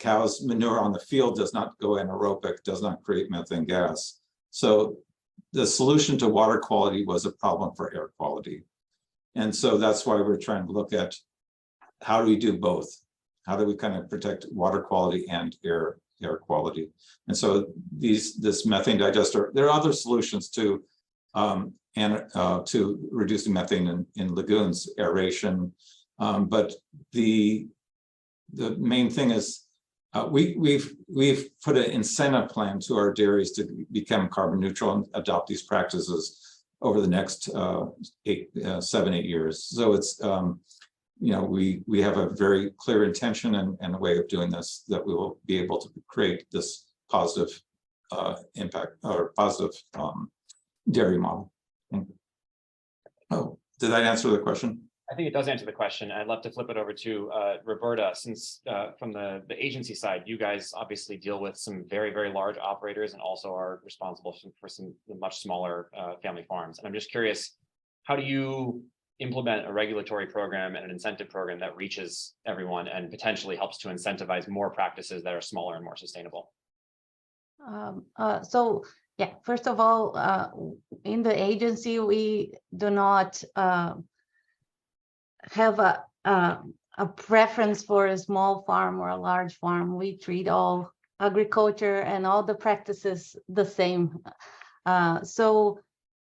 Cows' manure on the field does not go anaerobic, does not create methane gas. So the solution to water quality was a problem for air quality. And so that's why we're trying to look at how do we do both? How do we kind of protect water quality and air quality? And so this methane digester, there are other solutions to reducing methane in lagoons, aeration. But the main thing is We've put an incentive plan to our dairies to become carbon neutral and adopt these practices over the next 7, 8 years. So it's we have a very clear intention and a way of doing this, that we will be able to create this positive impact or positive dairy model. Oh, did that answer the question? I think it does answer the question. I'd love to flip it over to Roberta, since from the agency side, you guys obviously deal with some very, very large operators and also are responsible for some much smaller family farms. And I'm just curious, how do you implement a regulatory program and an incentive program that reaches everyone and potentially helps to incentivize more practices that are smaller and more sustainable? So yeah, first of all, in the agency, we do not have a preference for a small farm or a large farm. We treat all agriculture and all the practices the same. So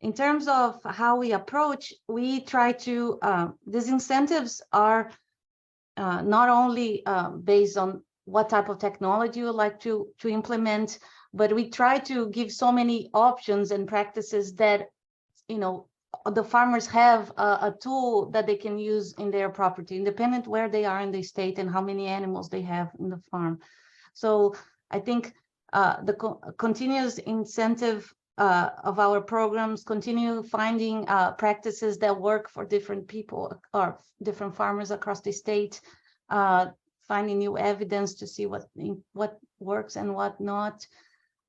in terms of how we approach, we try to, these incentives are not only based on what type of technology you would like to implement, but we try to give so many options and practices that, the farmers have a tool that they can use in their property, independent where they are in the state and how many animals they have in the farm. So I think the continuous incentive of our programs, continue finding practices that work for different people or different farmers across the state, finding new evidence to see what works and what not.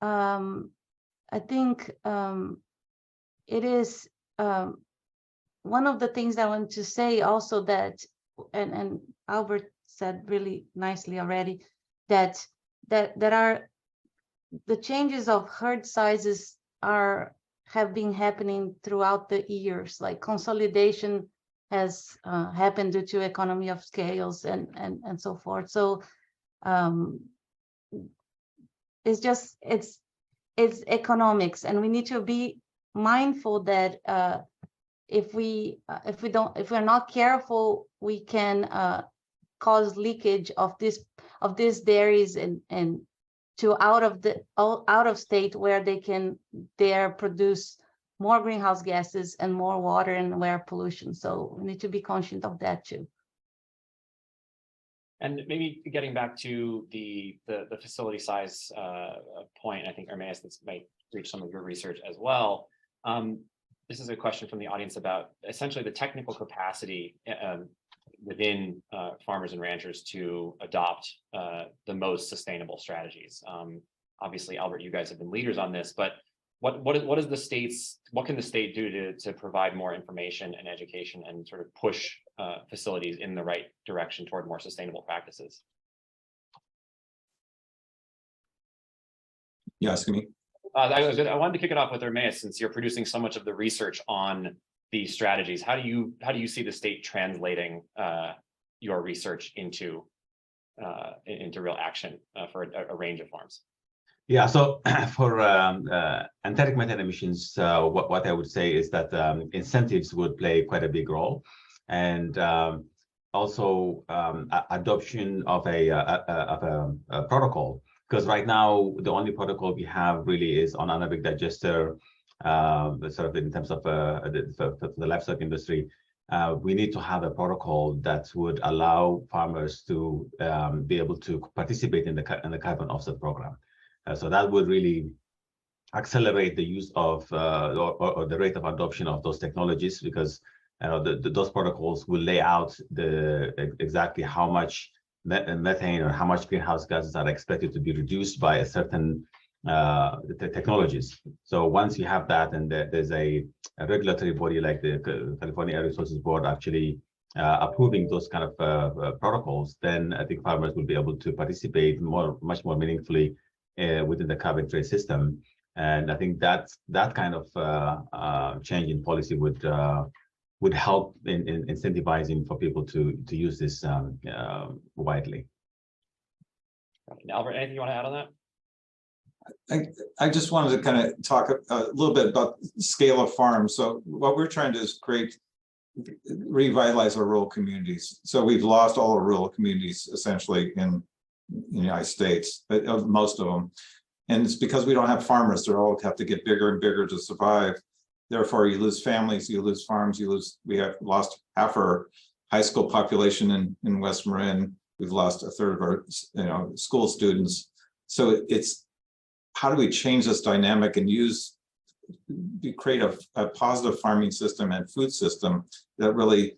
I think it is one of the things I want to say also, that, and Albert said really nicely already, that are the changes of herd sizes have been happening throughout the years. Like consolidation has happened due to economy of scales and so forth. So it's economics, and we need to be mindful that if we're not careful, we can cause leakage of these dairies and to out of state, where they produce more greenhouse gases and more water and air pollution. So we need to be conscious of that too. And maybe getting back to the facility size point, I think Ermias, this might reach some of your research as well. This is a question from the audience about essentially the technical capacity within farmers and ranchers to adopt the most sustainable strategies. Obviously, Albert, you guys have been leaders on this, but what can the state do to provide more information and education and sort of push facilities in the right direction toward more sustainable practices? You asking me? I wanted to kick it off with Ermias, since you're producing so much of the research on these strategies. How do you see the state translating your research into real action for a range of farms? Yeah, so for enteric methane emissions, what I would say is that incentives would play quite a big role, and also adoption of a protocol. Because right now, the only protocol we have really is on anaerobic digester, sort of in terms of the livestock industry. We need to have a protocol that would allow farmers to be able to participate in the carbon offset program. So that would really accelerate the use of or the rate of adoption of those technologies, because those protocols will lay out exactly how much methane or how much greenhouse gases are expected to be reduced by a certain technologies. So once you have that, and there's a regulatory body like the California Air Resources Board actually approving those kind of protocols, then I think farmers will be able to participate much more meaningfully within the carbon trade system. And I think that kind of change in policy would help in incentivizing for people to use this widely. Albert, anything you want to add on that? I just wanted to kind of talk a little bit about the scale of farms. So what we're trying to do is revitalize our rural communities. So we've lost all our rural communities essentially in in the United States, but of most of them. And it's because we don't have farmers. They all have to get bigger and bigger to survive. Therefore, you lose families, you lose farms, we have lost half our high school population in West Marin. We've lost a third of our school students. So it's how do we change this dynamic and create a positive farming system and food system that really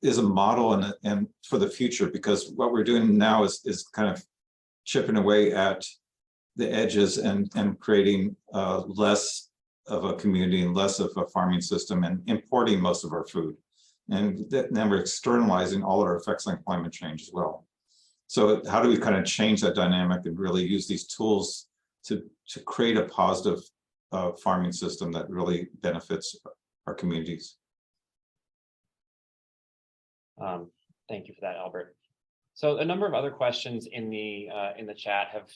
is a model and for the future, because what we're doing now is kind of chipping away at the edges and creating less of a community and less of a farming system and importing most of our food. And then we're externalizing all our effects on climate change as well. So how do we kind of change that dynamic and really use these tools to create a positive farming system that really benefits our communities? Thank you for that, Albert. So a number of other questions in the chat have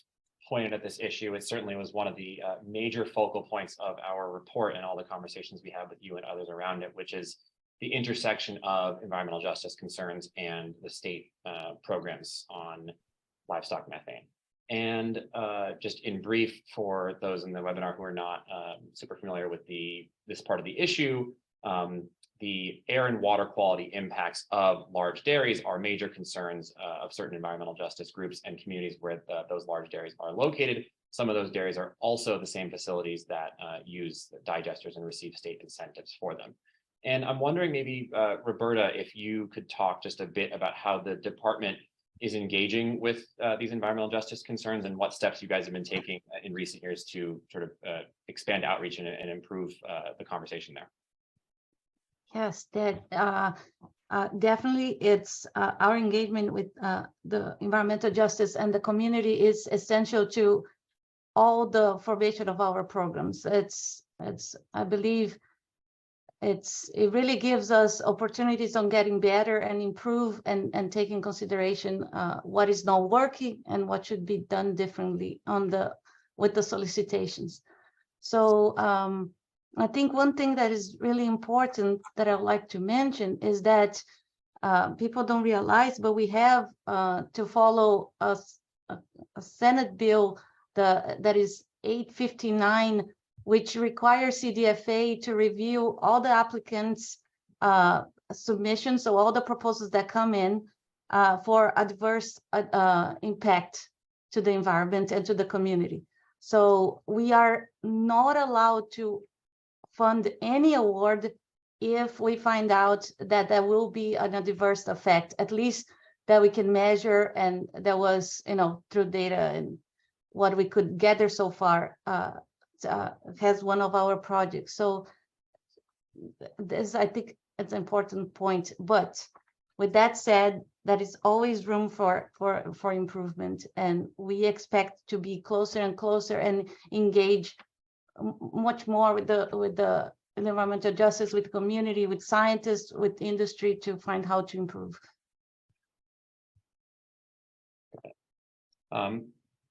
pointed at this issue. It certainly was one of the major focal points of our report and all the conversations we have with you and others around it, which is the intersection of environmental justice concerns and the state programs on livestock methane. And just in brief, for those in the webinar who are not super familiar with this part of the issue, the air and water quality impacts of large dairies are major concerns of certain environmental justice groups and communities where those large dairies are located. Some of those dairies are also the same facilities that use digesters and receive state incentives for them. And I'm wondering maybe, Roberta, if you could talk just a bit about how the department is engaging with these environmental justice concerns and what steps you guys have been taking in recent years to sort of expand outreach and improve the conversation there. Yes, definitely. It's our engagement with the environmental justice and the community is essential to all the formation of our programs. I believe it really gives us opportunities on getting better and improve and take in consideration what is not working and what should be done differently with the solicitations. So I think one thing that is really important that I'd like to mention is that people don't realize, but we have to follow a Senate bill that is 859, which requires CDFA to review all the applicants' submissions, so all the proposals that come in for adverse impact to the environment and to the community. So we are not allowed to fund any award if we find out that there will be an adverse effect, at least that we can measure, and that was, through data and what we could gather so far, has one of our projects. So this, I think, it's an important point. But with that said, there is always room for improvement, and we expect to be closer and closer and engage much more with the environmental justice, with community, with scientists, with industry to find how to improve.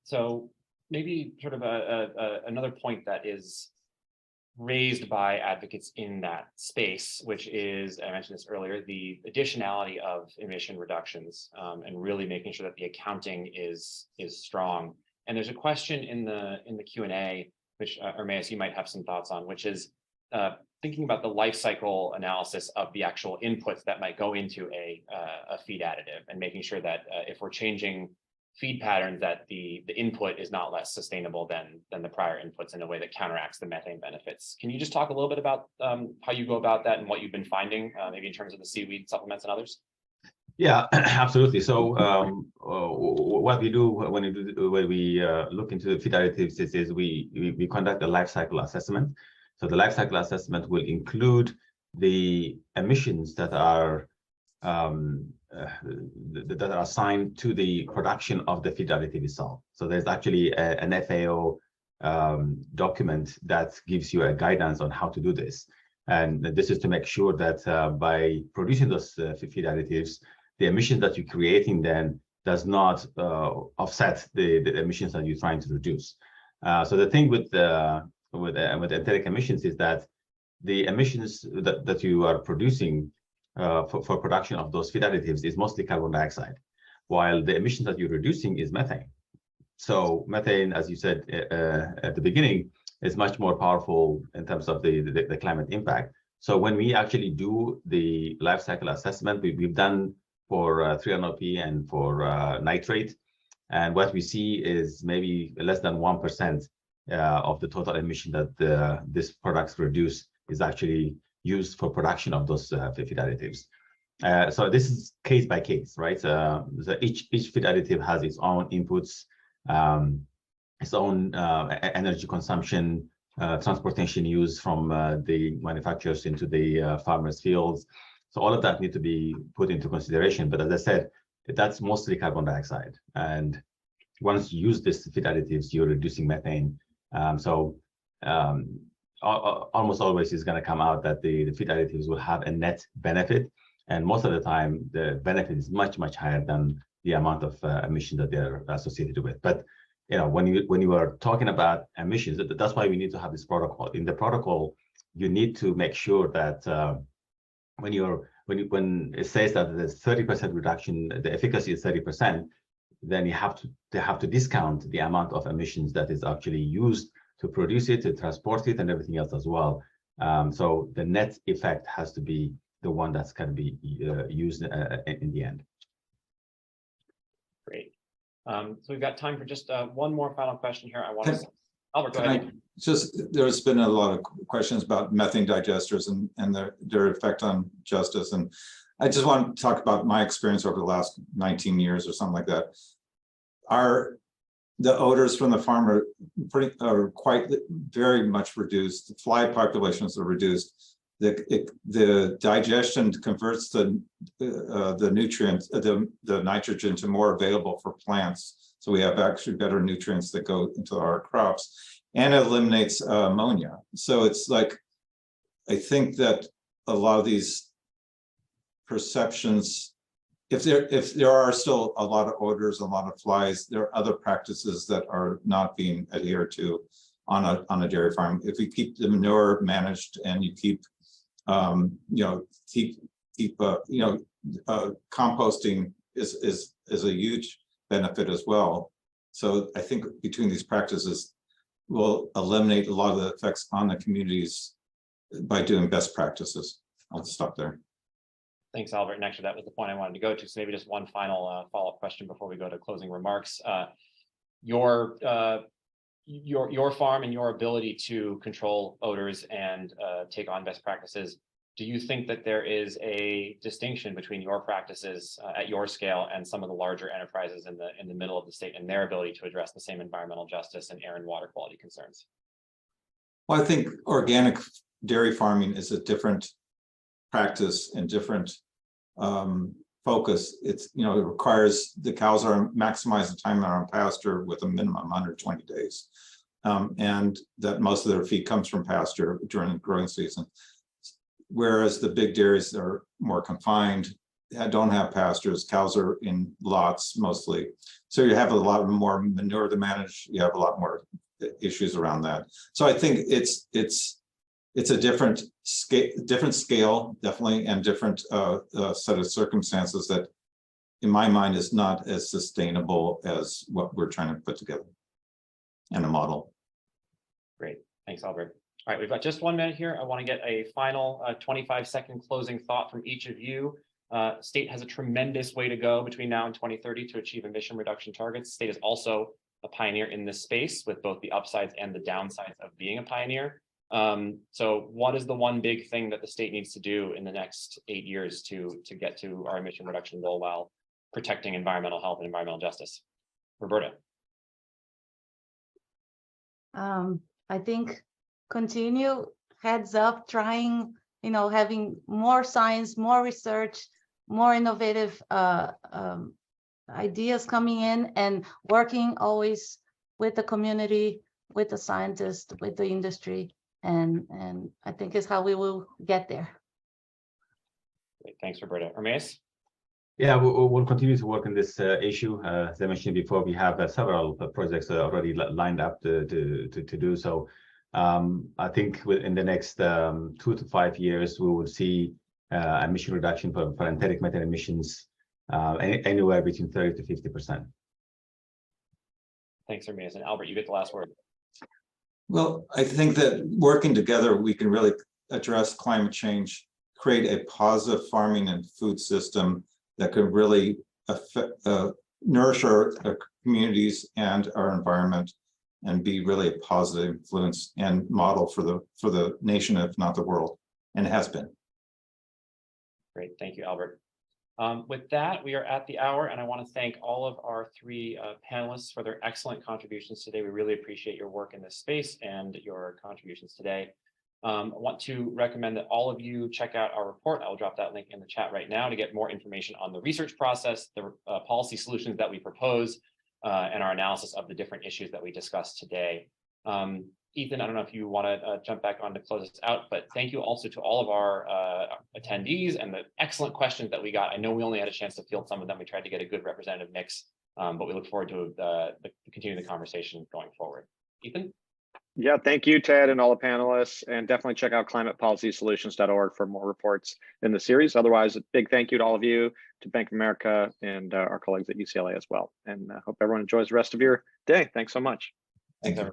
So maybe sort of another point that is raised by advocates in that space, which is, I mentioned this earlier, the additionality of emission reductions and really making sure that the accounting is strong. And there's a question in the Q&A, which Ermias, you might have some thoughts on, which is thinking about the life cycle analysis of the actual inputs that might go into a feed additive, and making sure that if we're changing feed patterns, that the input is not less sustainable than the prior inputs in a way that counteracts the methane benefits. Can you just talk a little bit about how you go about that and what you've been finding, maybe in terms of the seaweed supplements and others? Yeah, absolutely. So what we do when we look into the feed additives is we conduct a life cycle assessment. So the life cycle assessment will include the emissions that are assigned to the production of the feed additive itself. So there's actually an FAO document that gives you a guidance on how to do this. And this is to make sure that by producing those feed additives, the emissions that you're creating then does not offset the emissions that you're trying to reduce. So the thing with enteric emissions is that the emissions that you are producing for production of those feed additives is mostly carbon dioxide. while the emissions that you're reducing is methane. So methane, as you said at the beginning, is much more powerful in terms of the climate impact. So when we actually do the life cycle assessment, we've done for 3-NOP and for nitrate, and what we see is maybe less than 1% of the total emission that these products reduce is actually used for production of those feed additives. So this is case by case, right? So each feed additive has its own inputs, its own energy consumption, transportation use from the manufacturers into the farmers' fields. So all of that need to be put into consideration. But as I said, that's mostly carbon dioxide. And once you use these feed additives, you're reducing methane. Almost always is going to come out that the feed additives will have a net benefit. And most of the time, the benefit is much, much higher than the amount of emission that they're associated with. But when you are talking about emissions, that's why we need to have this protocol. In the protocol, you need to make sure that when it says that there's 30% reduction, the efficacy is 30%, then they have to discount the amount of emissions that is actually used to produce it, to transport it, and everything else as well. So the net effect has to be the one that's going to be used in the end. Great. So we've got time for just one more final question here. I want to, Albert, go ahead. There's been a lot of questions about methane digesters and their effect on justice. And I just want to talk about my experience over the last 19 years or something like that. The odors from the farm are quite very much reduced. The fly populations are reduced. The digestion converts the nutrients, the nitrogen, to more available for plants. So we have actually better nutrients that go into our crops, and it eliminates ammonia. So it's like, I think that a lot of these perceptions, if there are still a lot of odors, a lot of flies, there are other practices that are not being adhered to on a dairy farm. If we keep the manure managed and you keep composting is a huge benefit as well. So I think between these practices, we'll eliminate a lot of the effects on the communities by doing best practices. I'll stop there. Thanks, Albert. And actually, that was the point I wanted to go to. So maybe just one final follow-up question before we go to closing remarks. Your farm and your ability to control odors and take on best practices, do you think that there is a distinction between your practices at your scale and some of the larger enterprises in the middle of the state and their ability to address the same environmental justice and air and water quality concerns? Well, I think organic dairy farming is a different practice and different focus. It requires the cows are maximize the time they're on pasture with a minimum under 20 days, and that most of their feed comes from pasture during the growing season. Whereas the big dairies are more confined, don't have pastures. Cows are in lots mostly, so you have a lot more manure to manage. You have a lot more issues around that. So I think it's a different scale, definitely, and different set of circumstances that, in my mind, is not as sustainable as what we're trying to put together and a model. Great, thanks, Albert. All right, we've got just 1 minute here. I want to get a final 25-second closing thought from each of you. State has a tremendous way to go between now and 2030 to achieve emission reduction targets. State is also a pioneer in this space with both the upsides and the downsides of being a pioneer. So what is the one big thing that the state needs to do in the next 8 years to get to our emission reduction goal while protecting environmental health and environmental justice? Roberta. I think continue heads up, trying, having more science, more research, more innovative ideas coming in, and working always with the community, with the scientists, with the industry. And I think is how we will get there. Great. Thanks, Roberta. Ermias? Yeah, we'll continue to work on this issue. As I mentioned before, we have several projects already lined up to do so. I think in the next 2 to 5 years, we will see emission reduction for enteric methane emissions anywhere between 30 to 50%. Thanks, Ermias. And Albert, you get the last word. Well, I think that working together, we can really address climate change, create a positive farming and food system that could really nourish our communities and our environment, and be really a positive influence and model for the nation, if not the world, and it has been. Great, thank you, Albert. With that, we are at the hour, and I want to thank all of our three panelists for their excellent contributions today. We really appreciate your work in this space and your contributions today. I want to recommend that all of you check out our report. I'll drop that link in the chat right now to get more information on the research process, the policy solutions that we propose, and our analysis of the different issues that we discussed today. Ethan, I don't know if you want to jump back on to close us out, but thank you also to all of our attendees and the excellent questions that we got. I know we only had a chance to field some of them. We tried to get a good representative mix, but we look forward to continuing the conversation going forward. Ethan? Yeah, thank you, Ted, and all the panelists, and definitely check out climatepolicysolutions.org for more reports in the series. Otherwise, a big thank you to all of you, to Bank of America, and our colleagues at UCLA as well. And hope everyone enjoys the rest of your day. Thanks so much. Thank you.